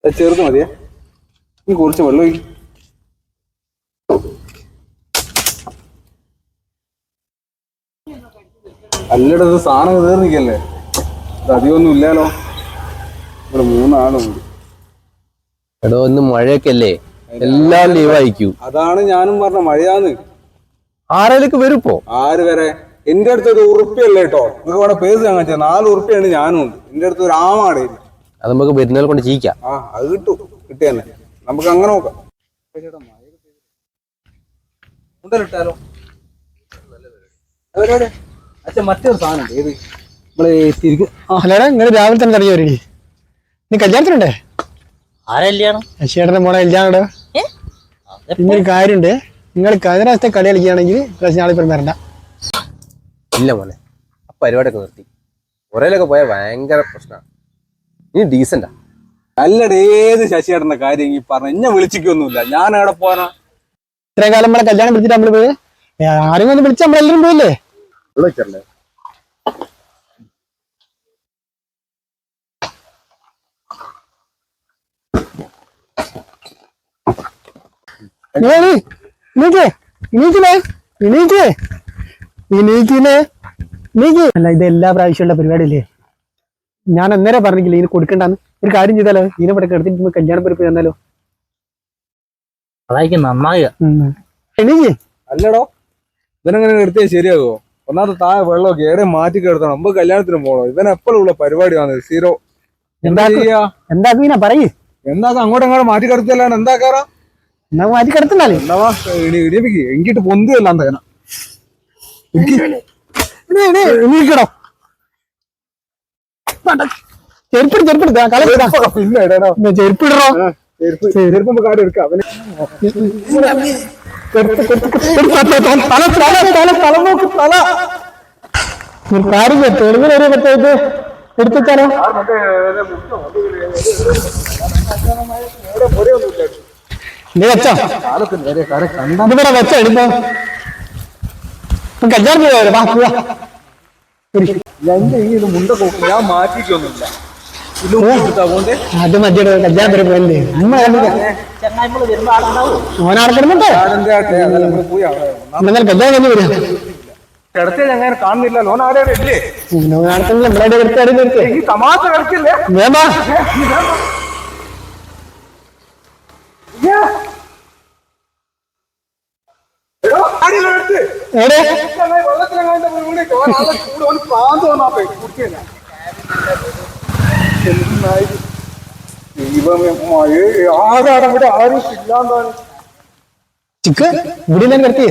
ചെറുത് മതിയേ. നീ കുറച്ച് വെള്ളം ഒഴിക്കും. അല്ലടത് സാധനം തീർന്നിക്കല്ലേ, ഇത് അധികമൊന്നും ഇല്ലാലോ. ഇവിടെ 3 ആളുണ്ട്. എടോ ഇന്ന് മഴയൊക്കെ അല്ലേ, എല്ലാം ലീവ് അയക്കൂ. അതാണ് ഞാനും പറഞ്ഞ, മഴയാന്ന്. ആരേലേക്ക് വരുപ്പോ? ആര് വരെ? എന്റെ അടുത്ത് ഒരു ഉറുപ്പിയല്ലേ കേട്ടോ. നിങ്ങൾക്ക് ഇവിടെ പേസ് ഞാൻ കാണിച്ചാൽ 4 ഉറുപ്പിയാണ് ഞാനും ഉണ്ട്. എന്റെ അടുത്ത് ഒരു ആമാടെ ഇല്ല. അത് നമുക്ക് പെരുന്നാൾ കൊണ്ട് ചെയ്യിക്കാം. അത് കിട്ടും, കിട്ടിയന്നെ. നമുക്ക് അങ്ങനെ നോക്കാം. ഉണ്ടല്ലോ അച്ഛൻ മറ്റൊരു സാധനം ഉണ്ട്. ഏത് നമ്മള് ഹലോടാ, നിങ്ങൾ രാവിലെ തന്നെ തുടങ്ങി വരടി. നീ കല്യാണത്തിനുണ്ടേ? ശശിയേട്ടന്റെ മോളെ കല്യാണം. പിന്നൊരു കാര്യമുണ്ട്, നിങ്ങൾ കഴിഞ്ഞ പ്രാവശ്യത്തെ കളി കളിക്കുകയാണെങ്കിൽ നാളെ വരണ്ട. ഇല്ല മോനെ, ആ പരിപാടിയൊക്കെ നിർത്തി. ഒരേലൊക്കെ പോയാൽ ഭയങ്കര പ്രശ്നമാണ്. നീ ഡീസന്റാ. നല്ലട. ഏത് ശശിയേട്ടന്റെ കാര്യം ഈ പറഞ്ഞ എന്നെ വിളിച്ചിക്കൊന്നുമില്ല. ഞാൻ എവിടെ പോകാനാ? ഇത്രയും കാലം നമ്മളെ കല്യാണം വിളിച്ചിട്ട് നമ്മള് പോയി ആരും ഒന്ന് വിളിച്ച നമ്മളെല്ലാരും പോയില്ലേ? വിളിച്ചല്ലേ? അല്ല, ഇത് എല്ലാ പ്രാവശ്യമുള്ള പരിപാടിയല്ലേ. ഞാൻ അന്നേരം പറഞ്ഞില്ലേ ഇതിന് കൊടുക്കണ്ടെന്ന്. ഒരു കാര്യം ചെയ്താലോ, ഇതിനെ ഇവിടെ കിടത്തിട്ട് കല്യാണം പരിപ്പ് തന്നാലോ? അതായിരിക്കും നന്നായി. അല്ലടോ, ഇവനെങ്ങനെ എടുത്തേ ശരിയാകുമോ? ഒന്നാമത്തെ താഴെ വെള്ളമൊക്കെ എവിടെ മാറ്റി കിടത്തണം. നമുക്ക് കല്യാണത്തിന് പോകണോ? ഇവനെ എപ്പോഴും ഉള്ള പരിപാടിയാണ് സീറോ. എന്താ ചെയ്യാ? എന്താ പറയേ? എന്താക്കാം? അങ്ങോട്ടും മാറ്റി കിടത്തല്ലാണ്. എന്താക്കാറാ? എന്നാ മാറ്റി കിടത്തുന്നാലേ ഇടിപ്പിക്ക്. എങ്കിട്ട് പൊന്തിയല്ല തകന നീക്കടോ. ചെരുപ്പിടോ. ചെരുപ്പ് കാര്യം എടുക്കാം. എടുത്താലോ? നീ വെച്ചോ, ഇവിടെ വെച്ചോ. എടുത്തോ, കല്യാണം ചെയ്തോ. ഞാൻ മാറ്റിക്കൊന്നുമില്ല. അത് മതിയോ, കല്യാണം വരെ പോയല്ലേ. ഓനാടക്കണമെന്നുണ്ടോ? എന്നാൽ കല്യാണം കഴിഞ്ഞ് വരാം. കിടത്തിയ ഞാൻ കാണുന്നില്ല. ലോൺ ആരുടെ ഇല്ലേ? തമാശ കളിച്ചില്ലേ? ആരും ഇല്ലാന്താണ്. ചിക്ക് ഇവിടെ ഞാൻ കിടത്തി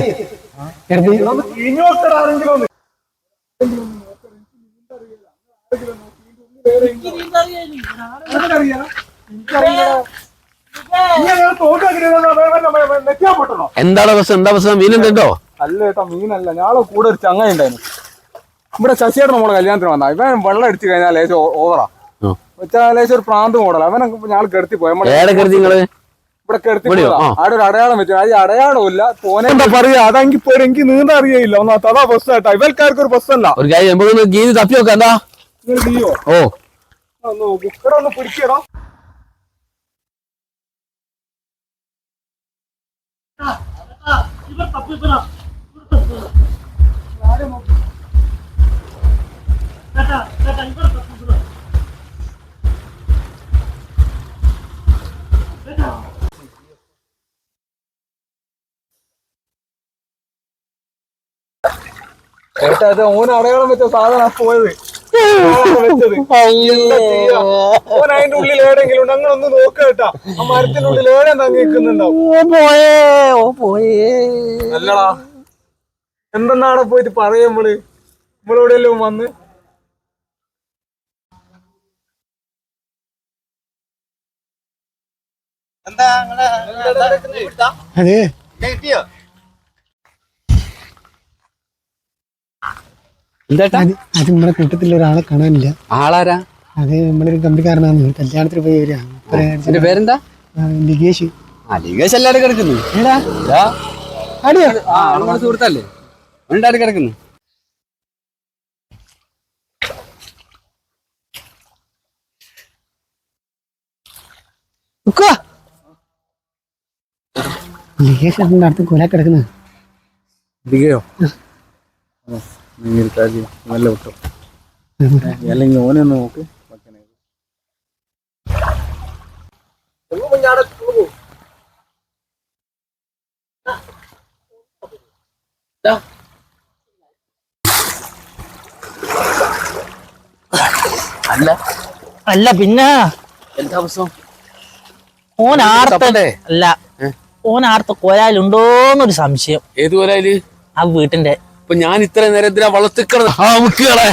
എന്താണ് അവസ്ഥ? എന്താ അവസ്ഥ? മീനുണ്ടോ? അല്ല ഏട്ടാ, മീനല്ല. ഞാളെ കൂടെ ഒരു ചങ്ങ ഉണ്ടായിരുന്നു. ഇവിടെ ശശിയേട്ടൻ നമ്മളെ കല്യാണത്തിന് വന്നാ. ഇവൻ വെള്ളം അടിച്ചു കഴിഞ്ഞാൽ ലേശം ഓവറാ. വെച്ചാൽ ലേശം ഒരു പ്രാന്ത് മോഡല. അവനെ ഞാൻ കെടുത്തി പോയി. ഇവിടെ കെടുത്തി അവിടെ ഒരു അടയാളം വെച്ചു. അത് അടയാളം ഇല്ല. തോനെ എന്താ പറയാ? അതെങ്കിൽ പോയി എനിക്ക് നീന്താ അറിയില്ല. ഒന്നാമത്തെ അതാ ബസ് കേട്ടാ. ഇവൽക്കാർക്ക് ഒരു ബസ് അല്ല. തപ്പി നോക്കാം. എന്താ ഇവിടെ ഒന്ന് പിടിക്കണോ? ഏട്ടാ, അത് ഓന് അടയാളം വെച്ച സാധനം പോയത്. വെച്ചത് ഓൻ അതിന്റെ ഉള്ളിൽ എവിടെയെങ്കിലും ഉണ്ട്. അങ്ങനെ ഒന്ന് നോക്കുക കേട്ടാ. ആ മരത്തിന്റെ ഉള്ളിൽ എവിടെ തങ്ങിക്കുന്നുണ്ടാവും. അല്ലടാ, എന്തെന്നാടെ പോയിട്ട് പറയാ. നമ്മളെവിടെയല്ലോ വന്ന്. അതെ, അത് നമ്മുടെ കൂട്ടത്തിൽ ഒരാളെ കാണാനില്ല. ആളാരാ? അത് നമ്മളൊരു കമ്പിക്കാരനാണ്. കല്യാണത്തിന് പോയി വരിക. എന്റെ പേരെന്താ? ലിഗേഷ്. ലിഗേഷ് എല്ലാവരും കിടക്കുന്നു. സുഹൃത്തല്ലേ? ഉണ്ടാടി കിടക്കുന്നു. ലേശം അടുത്ത് കൊല കിടക്കുന്നത് ഇരിക്കയോ നല്ല വിട്ടോ അല്ലെങ്കിൽ ഓനെ ഒന്ന് നോക്ക് അല്ല അല്ല പിന്നെ എന്താ അവസ്ഥ? ഓനാർത്ത കൊലാലുണ്ടോന്നൊരു സംശയം. ഏത് കൊലായില്? ആ വീട്ടിന്റെ. ഇപ്പൊ ഞാൻ ഇത്ര നേരം എന്തിനാ വളർത്തിക്കണത്? ആ മുക്കുകളെ